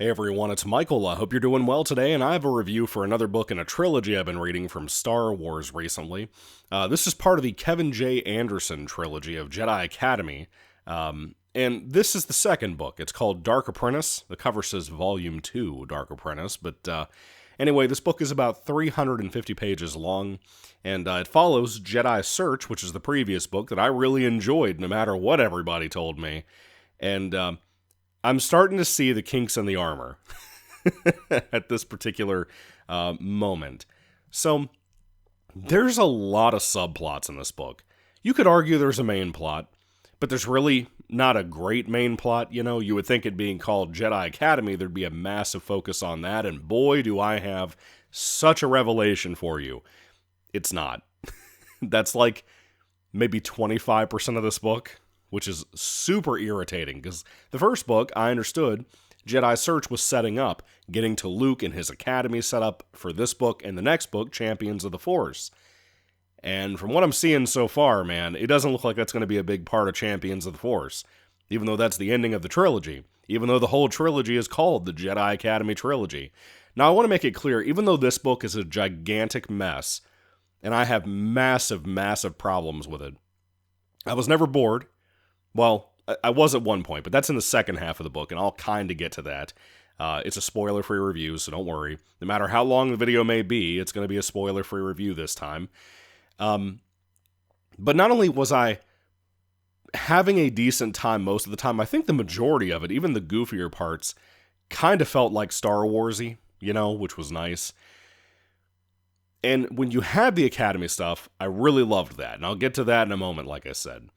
Hey everyone, it's Michael. I hope you're doing well today, and I have a review for another book in a trilogy I've been reading from Star Wars recently. This is part of the Kevin J. Anderson trilogy of Jedi Academy, and this is the second book. It's called Dark Apprentice. The cover says Volume 2, Dark Apprentice, but anyway, this book is about 350 pages long, and it follows Jedi Search, which is the previous book that I really enjoyed no matter what everybody told me, and I'm starting to see the kinks in the armor at this particular moment. So, there's a lot of subplots in this book. You could argue there's a main plot, but there's really not a great main plot. You know, you would think it being called Jedi Academy, there'd be a massive focus on that, and boy, do I have such a revelation for you. It's not. That's like maybe 25% of this book, which is super irritating, because the first book, I understood, Jedi Search was setting up, getting to Luke and his academy set up for this book, and the next book, Champions of the Force. And from what I'm seeing so far, man, it doesn't look like that's going to be a big part of Champions of the Force, even though that's the ending of the trilogy, even though the whole trilogy is called the Jedi Academy Trilogy. Now, I want to make it clear, even though this book is a gigantic mess, and I have massive, massive problems with it, I was never bored. Well, I was at one point, but that's in the second half of the book, and I'll kind of get to that. It's a spoiler-free review, so don't worry. No matter how long the video may be, it's going to be a spoiler-free review this time. But not only was I having a decent time most of the time, I think the majority of it, even the goofier parts, kind of felt like Star Wars-y, you know, which was nice. And when you had the Academy stuff, I really loved that, and I'll get to that in a moment, like I said.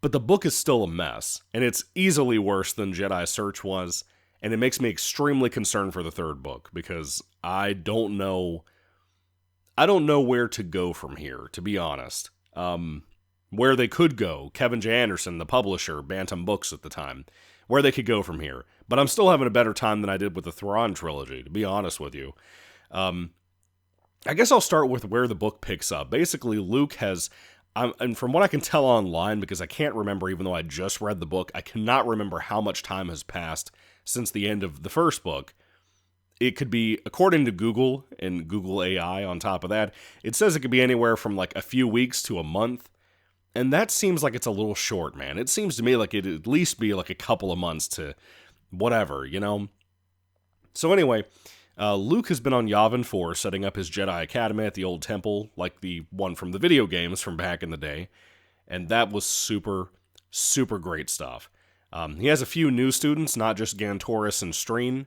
But the book is still a mess, and it's easily worse than Jedi Search was, and it makes me extremely concerned for the third book, because I don't know where to go from here, to be honest. Where they could go, Kevin J. Anderson, the publisher, Bantam Books at the time, where they could go from here. But I'm still having a better time than I did with the Thrawn trilogy, to be honest with you. I guess I'll start with where the book picks up. Basically, Luke has... and from what I can tell online, because I can't remember, even though I just read the book, I cannot remember how much time has passed since the end of the first book. It could be, according to Google, and Google AI on top of that, it says it could be anywhere from like a few weeks to a month. And that seems like it's a little short, man. It seems to me like it'd at least be like a couple of months to whatever, you know? So anyway... Luke has been on Yavin 4 setting up his Jedi Academy at the old temple, like the one from the video games from back in the day, and that was super, super great stuff. He has a few new students, not just Gantoris and Streen,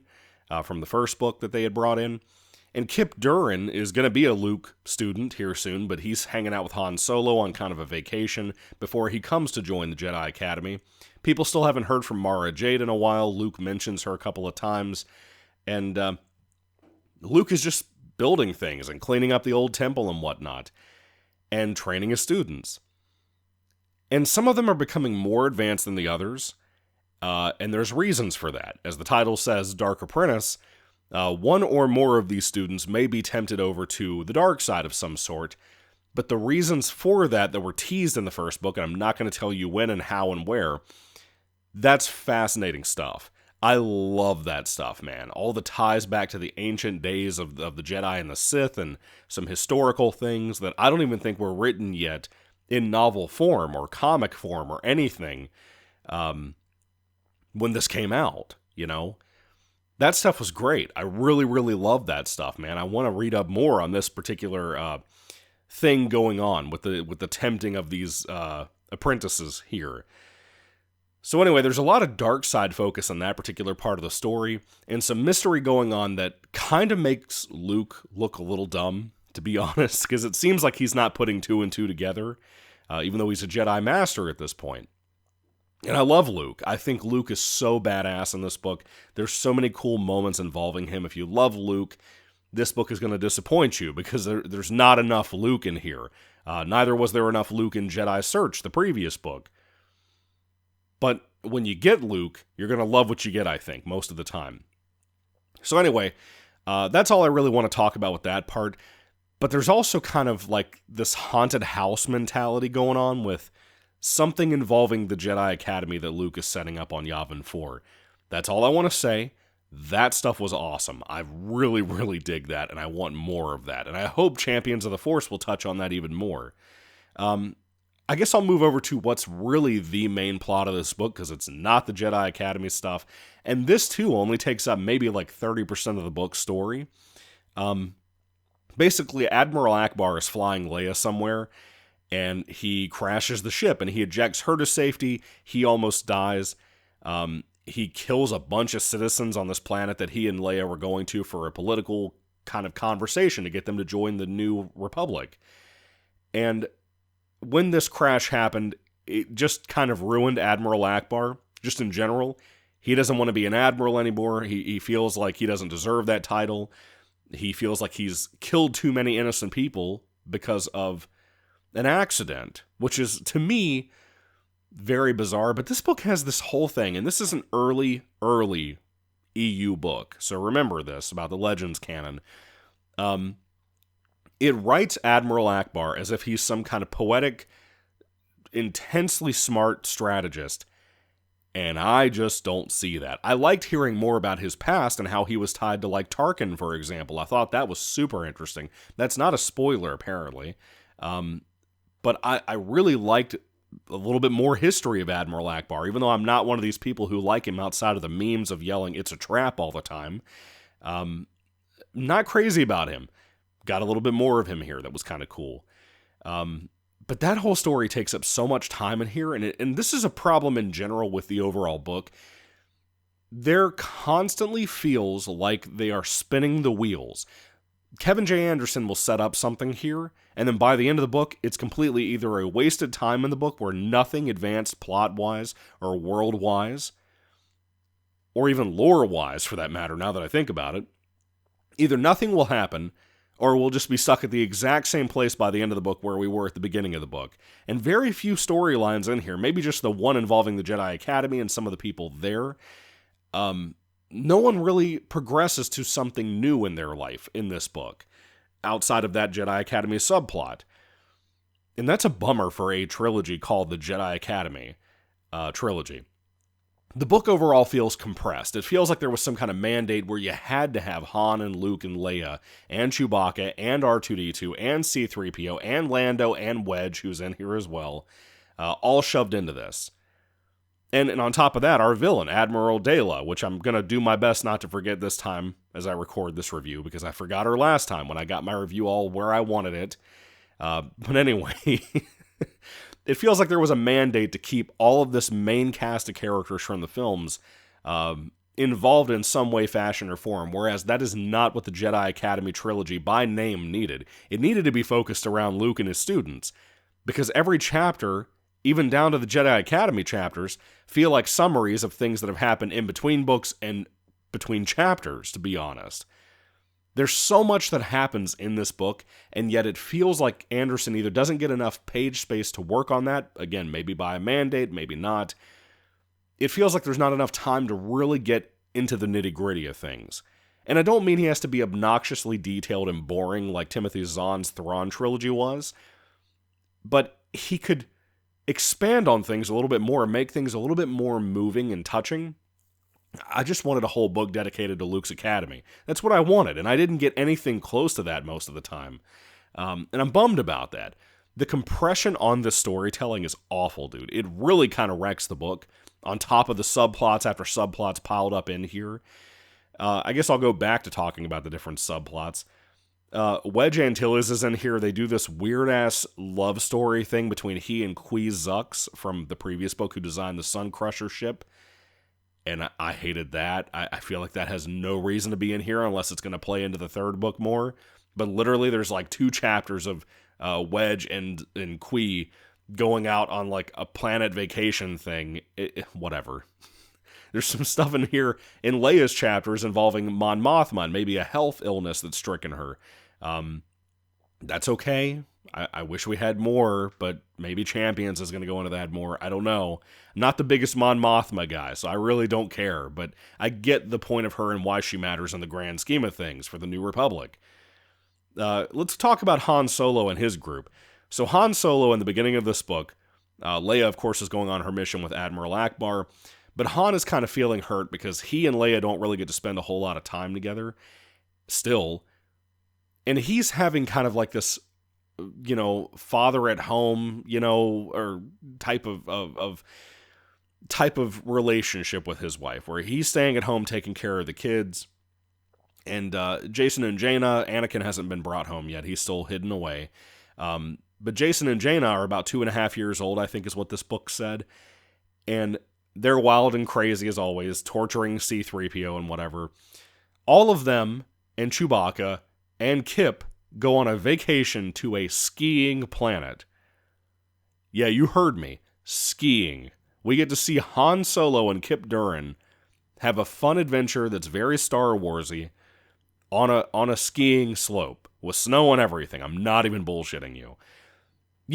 from the first book that they had brought in, and Kip Durin is going to be a Luke student here soon, but he's hanging out with Han Solo on kind of a vacation before he comes to join the Jedi Academy. People still haven't heard from Mara Jade in a while. Luke mentions her a couple of times, and Luke is just building things and cleaning up the old temple and whatnot, and training his students. And some of them are becoming more advanced than the others, and there's reasons for that. As the title says, Dark Apprentice, one or more of these students may be tempted over to the dark side of some sort, but the reasons for that were teased in the first book, and I'm not going to tell you when and how and where, that's fascinating stuff. I love that stuff, man. All the ties back to the ancient days of the Jedi and the Sith, and some historical things that I don't even think were written yet in novel form or comic form or anything when this came out, you know? That stuff was great. I really, really love that stuff, man. I want to read up more on this particular thing going on with the tempting of these apprentices here. So anyway, there's a lot of dark side focus on that particular part of the story, and some mystery going on that kind of makes Luke look a little dumb, to be honest, because it seems like he's not putting two and two together, even though he's a Jedi Master at this point. And I love Luke. I think Luke is so badass in this book. There's so many cool moments involving him. If you love Luke, this book is going to disappoint you, because there's not enough Luke in here. Neither was there enough Luke in Jedi Search, the previous book. But when you get Luke, you're going to love what you get, I think, most of the time. So anyway, that's all I really want to talk about with that part. But there's also kind of like this haunted house mentality going on with something involving the Jedi Academy that Luke is setting up on Yavin 4. That's all I want to say. That stuff was awesome. I really, really dig that, and I want more of that. And I hope Champions of the Force will touch on that even more. I guess I'll move over to what's really the main plot of this book, because it's not the Jedi Academy stuff. And this, too, only takes up maybe like 30% of the book's story. Basically, Admiral Akbar is flying Leia somewhere, and he crashes the ship, and he ejects her to safety. He almost dies. He kills a bunch of citizens on this planet that he and Leia were going to for a political kind of conversation to get them to join the new Republic. And when this crash happened, it just kind of ruined Admiral Akbar, just in general. He doesn't want to be an admiral anymore. He feels like he doesn't deserve that title. He feels like he's killed too many innocent people because of an accident, which is, to me, very bizarre. But this book has this whole thing, and this is an early EU book, so remember this about the Legends canon. It writes Admiral Akbar as if he's some kind of poetic, intensely smart strategist, and I just don't see that. I liked hearing more about his past and how he was tied to, like, Tarkin, for example. I thought that was super interesting. That's not a spoiler, apparently. But I really liked a little bit more history of Admiral Akbar, even though I'm not one of these people who like him outside of the memes of yelling, "It's a trap" all the time. Not crazy about him. Got a little bit more of him here that was kind of cool. But that whole story takes up so much time in here, and this is a problem in general with the overall book. There constantly feels like they are spinning the wheels. Kevin J. Anderson will set up something here, and then by the end of the book, it's completely either a wasted time in the book where nothing advanced plot-wise or world-wise, or even lore-wise for that matter, now that I think about it. Either nothing will happen, or we'll just be stuck at the exact same place by the end of the book where we were at the beginning of the book. And very few storylines in here, maybe just the one involving the Jedi Academy and some of the people there. No one really progresses to something new in their life in this book, outside of that Jedi Academy subplot. And that's a bummer for a trilogy called the Jedi Academy trilogy. The book overall feels compressed. It feels like there was some kind of mandate where you had to have Han and Luke and Leia and Chewbacca and R2-D2 and C-3PO and Lando and Wedge, who's in here as well, all shoved into this. And on top of that, our villain, Admiral Dela, which I'm going to do my best not to forget this time as I record this review, because I forgot her last time when I got my review all where I wanted it. But anyway, it feels like there was a mandate to keep all of this main cast of characters from the films involved in some way, fashion, or form, whereas that is not what the Jedi Academy trilogy by name needed. It needed to be focused around Luke and his students, because every chapter, even down to the Jedi Academy chapters, feel like summaries of things that have happened in between books and between chapters, to be honest. There's so much that happens in this book, and yet it feels like Anderson either doesn't get enough page space to work on that, again, maybe by a mandate, maybe not. It feels like there's not enough time to really get into the nitty-gritty of things. And I don't mean he has to be obnoxiously detailed and boring like Timothy Zahn's Thrawn trilogy was, but he could expand on things a little bit more and make things a little bit more moving and touching. I just wanted a whole book dedicated to Luke's Academy. That's what I wanted, and I didn't get anything close to that most of the time. And I'm bummed about that. The compression on this storytelling is awful, dude. It really kind of wrecks the book, on top of the subplots after subplots piled up in here. I guess I'll go back to talking about the different subplots. Wedge Antilles is in here. They do this weird-ass love story thing between he and Qui Zux from the previous book, who designed the Sun Crusher ship. And I hated that. I feel like that has no reason to be in here unless it's going to play into the third book more. But literally, there's like 2 chapters of Wedge and Qui going out on like a planet vacation thing. Whatever. There's some stuff in here in Leia's chapters involving Mon Mothma and maybe a health illness that's stricken her. That's okay. I wish we had more, but maybe Champions is going to go into that more. I don't know. I'm not the biggest Mon Mothma guy, so I really don't care, but I get the point of her and why she matters in the grand scheme of things for the New Republic. Let's talk about Han Solo and his group. So Han Solo, in the beginning of this book, Leia, of course, is going on her mission with Admiral Akbar, But Han is kind of feeling hurt because he and Leia don't really get to spend a whole lot of time together still. And he's having kind of like this, father at home, or type of relationship with his wife, where he's staying at home taking care of the kids. And Jason and Jaina, Anakin hasn't been brought home yet. He's still hidden away. But Jason and Jaina are about 2.5 years old, I think is what this book said. And they're wild and crazy as always, torturing C-3PO and whatever. All of them, and Chewbacca, and Kip go on a vacation to a skiing planet. Yeah, you heard me. Skiing. We get to see Han Solo and Kip Duran have a fun adventure that's very Star Warsy on a skiing slope with snow and everything. I'm not even bullshitting you.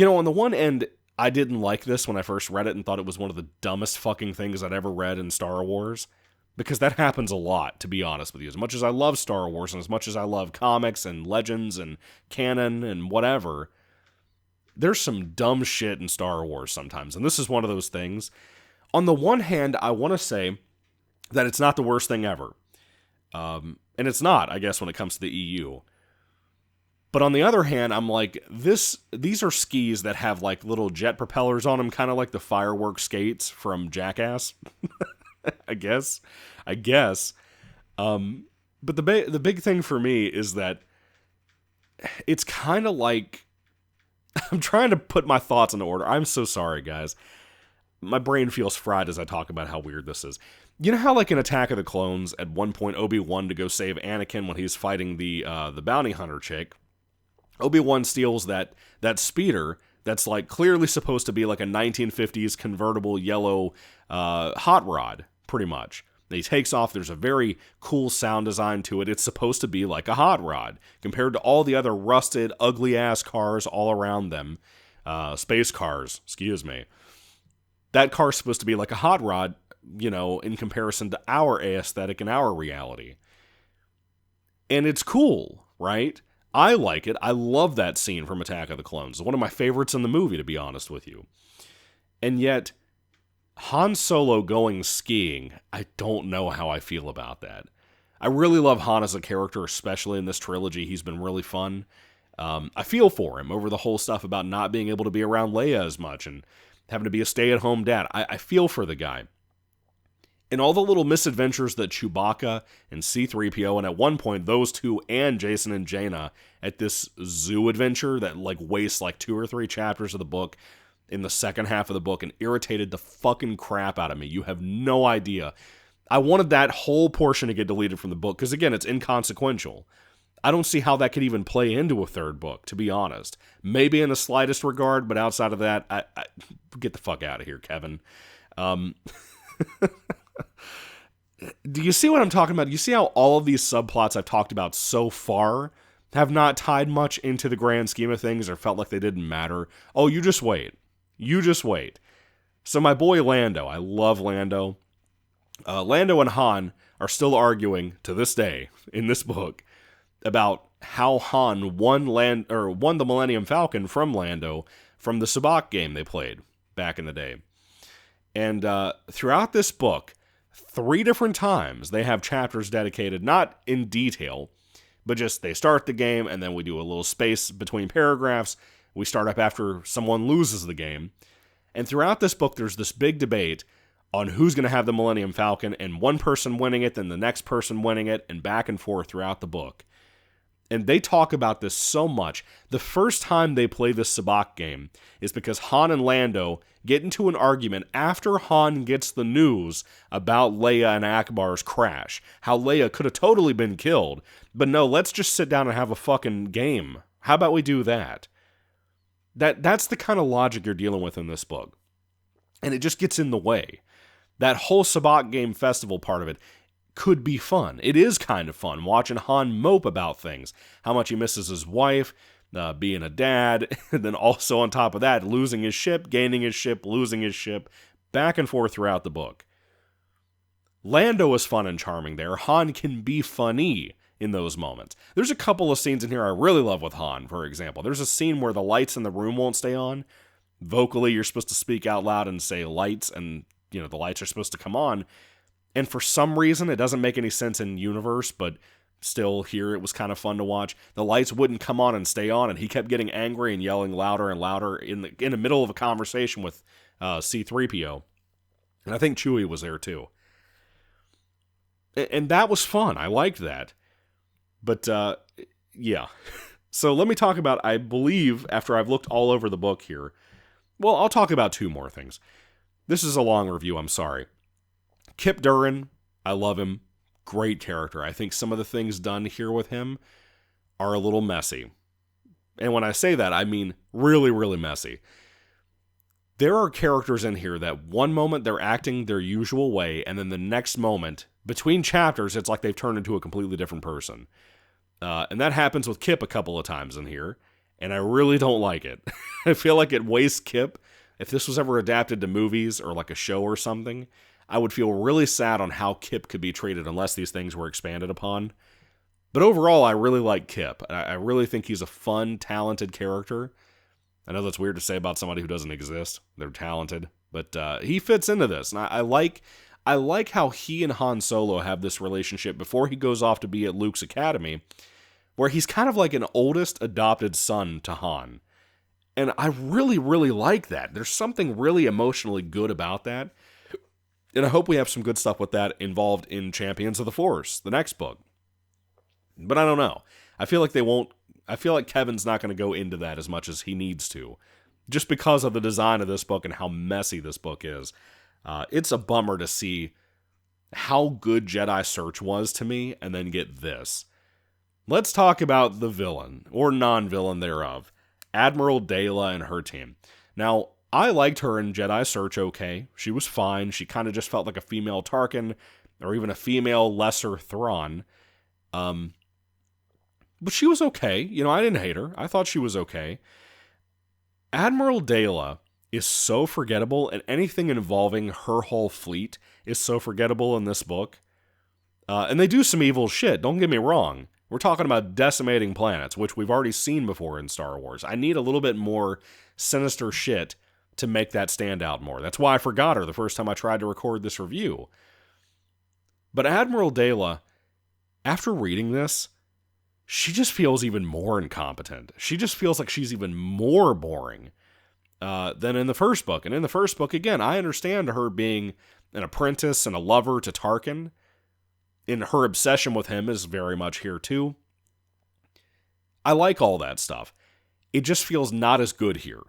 On the one end, I didn't like this when I first read it and thought it was one of the dumbest fucking things I'd ever read in Star Wars. Because that happens a lot, to be honest with you. As much as I love Star Wars and as much as I love comics and legends and canon and whatever, there's some dumb shit in Star Wars sometimes. And this is one of those things. On the one hand, I want to say that it's not the worst thing ever. And it's not, I guess, when it comes to the EU. But on the other hand, I'm like, these are skis that have like little jet propellers on them, kind of like the firework skates from Jackass. I guess. But the big thing for me is that it's kind of like, I'm trying to put my thoughts in order. I'm so sorry, guys. My brain feels fried as I talk about how weird this is. You know how, like in Attack of the Clones, at one point Obi-Wan to go save Anakin when he's fighting the bounty hunter chick, Obi-Wan steals that speeder that's like clearly supposed to be like a 1950s convertible yellow hot rod, pretty much. And he takes off. There's a very cool sound design to it. It's supposed to be like a hot rod compared to all the other rusted, ugly-ass cars all around them. Space cars, excuse me. That car's supposed to be like a hot rod, in comparison to our aesthetic and our reality. And it's cool, right? I like it. I love that scene from Attack of the Clones. It's one of my favorites in the movie, to be honest with you. And yet, Han Solo going skiing, I don't know how I feel about that. I really love Han as a character, especially in this trilogy. He's been really fun. I feel for him over the whole stuff about not being able to be around Leia as much and having to be a stay-at-home dad. I feel for the guy. And all the little misadventures that Chewbacca and C-3PO, and at one point those two and Jason and Jaina at this zoo adventure that like wastes like 2 or 3 chapters of the book in the second half of the book and irritated the fucking crap out of me. You have no idea. I wanted that whole portion to get deleted from the book because, again, it's inconsequential. I don't see how that could even play into a third book, to be honest. Maybe in the slightest regard, but outside of that, I get the fuck out of here, Kevin. Do you see what I'm talking about? You see how all of these subplots I've talked about so far have not tied much into the grand scheme of things or felt like they didn't matter? Oh, you just wait. You just wait. So my boy Lando, I love Lando. Lando and Han are still arguing to this day in this book about how Han won the Millennium Falcon from Lando from the Sabacc game they played back in the day. And throughout this book, 3 different times they have chapters dedicated, not in detail, but just they start the game and then we do a little space between paragraphs. We start up after someone loses the game. And throughout this book, there's this big debate on who's going to have the Millennium Falcon, and one person winning it, then the next person winning it, and back and forth throughout the book. And they talk about this so much. The first time they play this Sabacc game is because Han and Lando get into an argument after Han gets the news about Leia and Akbar's crash. How Leia could have totally been killed. But no, let's just sit down and have a fucking game. How about we do that? That's the kind of logic you're dealing with in this book. And it just gets in the way. That whole Sabacc game festival part of it could be fun. It is kind of fun watching Han mope about things. How much he misses his wife, being a dad, and then also on top of that, losing his ship, gaining his ship, losing his ship, back and forth throughout the book. Lando is fun and charming there. Han can be funny in those moments. There's a couple of scenes in here I really love with Han, for example. There's a scene where the lights in the room won't stay on. Vocally, you're supposed to speak out loud and say lights, and the lights are supposed to come on. And for some reason, it doesn't make any sense in universe, but still here it was kind of fun to watch. The lights wouldn't come on and stay on, and he kept getting angry and yelling louder and louder in the middle of a conversation with C-3PO. And I think Chewie was there too. And that was fun. I liked that. But, yeah. So let me talk about, I believe, after I've looked all over the book here, well, I'll talk about 2 more things. This is a long review, I'm sorry. Kip Durin, I love him. Great character. I think some of the things done here with him are a little messy. And when I say that, I mean really, really messy. There are characters in here that one moment they're acting their usual way, and then the next moment, between chapters, it's like they've turned into a completely different person. And that happens with Kip a couple of times in here, and I really don't like it. I feel like it wastes Kip. If this was ever adapted to movies or like a show or something, I would feel really sad on how Kip could be treated unless these things were expanded upon. But overall, I really like Kip. I really think he's a fun, talented character. I know that's weird to say about somebody who doesn't exist. They're talented. But he fits into this. And I like how he and Han Solo have this relationship before he goes off to be at Luke's academy, where he's kind of like an oldest adopted son to Han. And I really, really like that. There's something really emotionally good about that. And I hope we have some good stuff with that involved in Champions of the Force, the next book. But I don't know. I feel like they won't. I feel like Kevin's not going to go into that as much as he needs to, just because of the design of this book and how messy this book is. It's a bummer to see how good Jedi Search was to me and then get this. Let's talk about the villain, or non-villain thereof, Admiral Dayla and her team. Now, I liked her in Jedi Search okay. She was fine. She kind of just felt like a female Tarkin, or even a female lesser Thrawn. But she was okay. I didn't hate her. I thought she was okay. Admiral Dayla is so forgettable, and anything involving her whole fleet is so forgettable in this book. And they do some evil shit, don't get me wrong. We're talking about decimating planets, which we've already seen before in Star Wars. I need a little bit more sinister shit to make that stand out more. That's why I forgot her the first time I tried to record this review. But Admiral Dayla, after reading this, she just feels even more incompetent. She just feels like she's even more boring than in the first book. And in the first book, again, I understand her being an apprentice and a lover to Tarkin, and her obsession with him is very much here too. I like all that stuff. It just feels not as good here.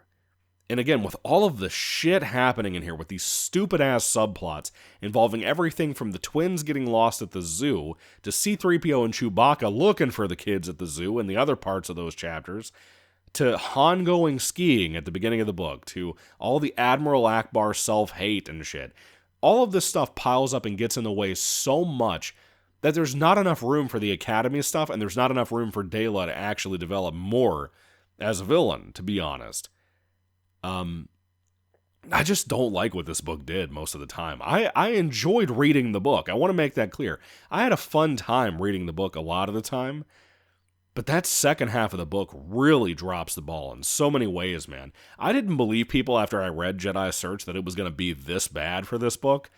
And again, with all of the shit happening in here, with these stupid-ass subplots involving everything from the twins getting lost at the zoo, to C-3PO and Chewbacca looking for the kids at the zoo and the other parts of those chapters, to Han going skiing at the beginning of the book, to all the Admiral Akbar self-hate and shit. All of this stuff piles up and gets in the way so much that there's not enough room for the Academy stuff, and there's not enough room for Dayla to actually develop more as a villain, to be honest. I just don't like what this book did most of the time. I enjoyed reading the book. I want to make that clear. I had a fun time reading the book a lot of the time, but that second half of the book really drops the ball in so many ways, man. I didn't believe people after I read Jedi Search that it was going to be this bad for this book.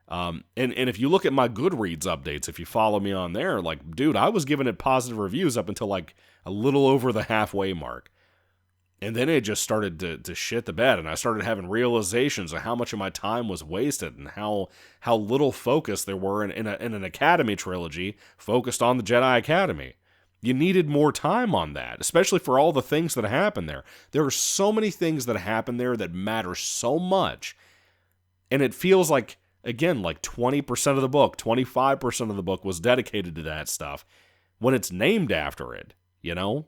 And if you look at my Goodreads updates, if you follow me on there, like, dude, I was giving it positive reviews up until like a little over the halfway mark. And then it just started to shit the bed, and I started having realizations of how much of my time was wasted and how little focus there were in an Academy trilogy focused on the Jedi Academy. You needed more time on that, especially for all the things that happen there. There are so many things that happen there that matter so much, and it feels like, again, like 20% of the book, 25% of the book was dedicated to that stuff when it's named after it, you know?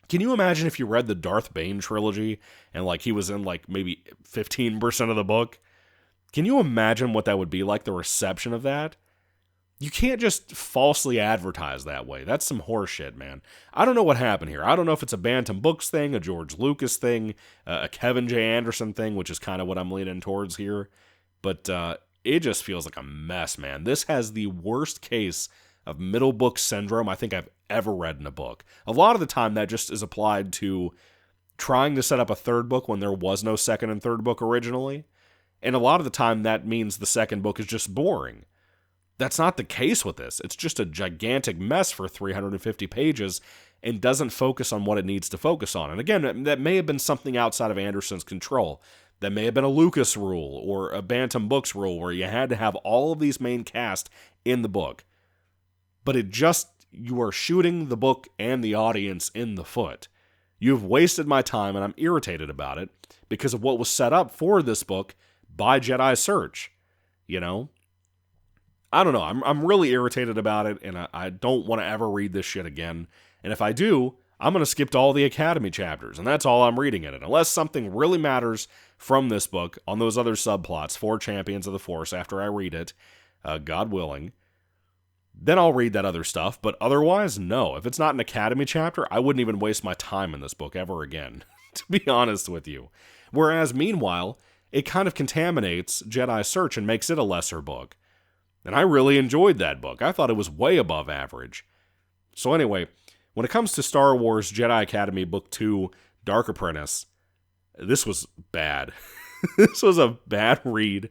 Can you imagine if you read the Darth Bane trilogy and like he was in like maybe 15% of the book? Can you imagine what that would be like, the reception of that? You can't just falsely advertise that way. That's some horse shit, man. I don't know what happened here. I don't know if it's a Bantam Books thing, a George Lucas thing, a Kevin J. Anderson thing, which is kind of what I'm leaning towards here. But it just feels like a mess, man. This has the worst case of middle book syndrome I think I've ever read in a book. A lot of the time that just is applied to trying to set up a third book when there was no second and third book originally, And a lot of the time that means the second book is just boring. That's not the case with this. It's just a gigantic mess for 350 pages and doesn't focus on what it needs to focus on. And again, that may have been something outside of Anderson's control. That may have been a Lucas rule or a Bantam Books rule where you had to have all of these main cast in the book. But you are shooting the book and the audience in the foot. You've wasted my time, and I'm irritated about it because of what was set up for this book by Jedi Search. You know? I don't know. I'm really irritated about it, and I don't want to ever read this shit again. And if I do, I'm going to skip to all the Academy chapters, and that's all I'm reading in it. Unless something really matters from this book on those other subplots for Champions of the Force after I read it, God willing, then I'll read that other stuff. But otherwise, no. If it's not an Academy chapter, I wouldn't even waste my time in this book ever again, to be honest with you. Whereas, meanwhile, it kind of contaminates Jedi Search and makes it a lesser book. And I really enjoyed that book. I thought it was way above average. So anyway, when it comes to Star Wars Jedi Academy Book 2, Dark Apprentice, this was bad. This was a bad read.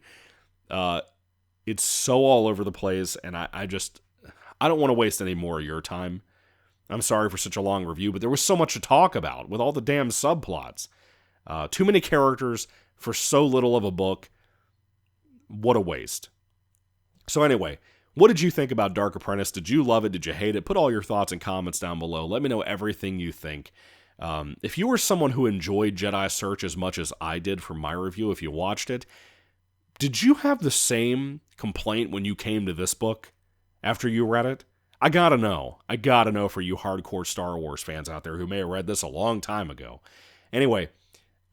It's so all over the place, and I don't want to waste any more of your time. I'm sorry for such a long review, but there was so much to talk about with all the damn subplots. Too many characters for so little of a book. What a waste. So anyway, what did you think about Dark Apprentice? Did you love it? Did you hate it? Put all your thoughts and comments down below. Let me know everything you think. If you were someone who enjoyed Jedi Search as much as I did for my review, if you watched it, did you have the same complaint when you came to this book after you read it? I gotta know. I gotta know for you hardcore Star Wars fans out there who may have read this a long time ago. Anyway,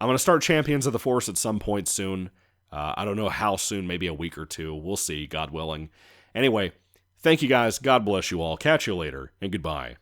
I'm going to start Champions of the Force at some point soon. I don't know how soon, maybe a week or two. We'll see, God willing. Anyway, thank you guys. God bless you all. Catch you later, and goodbye.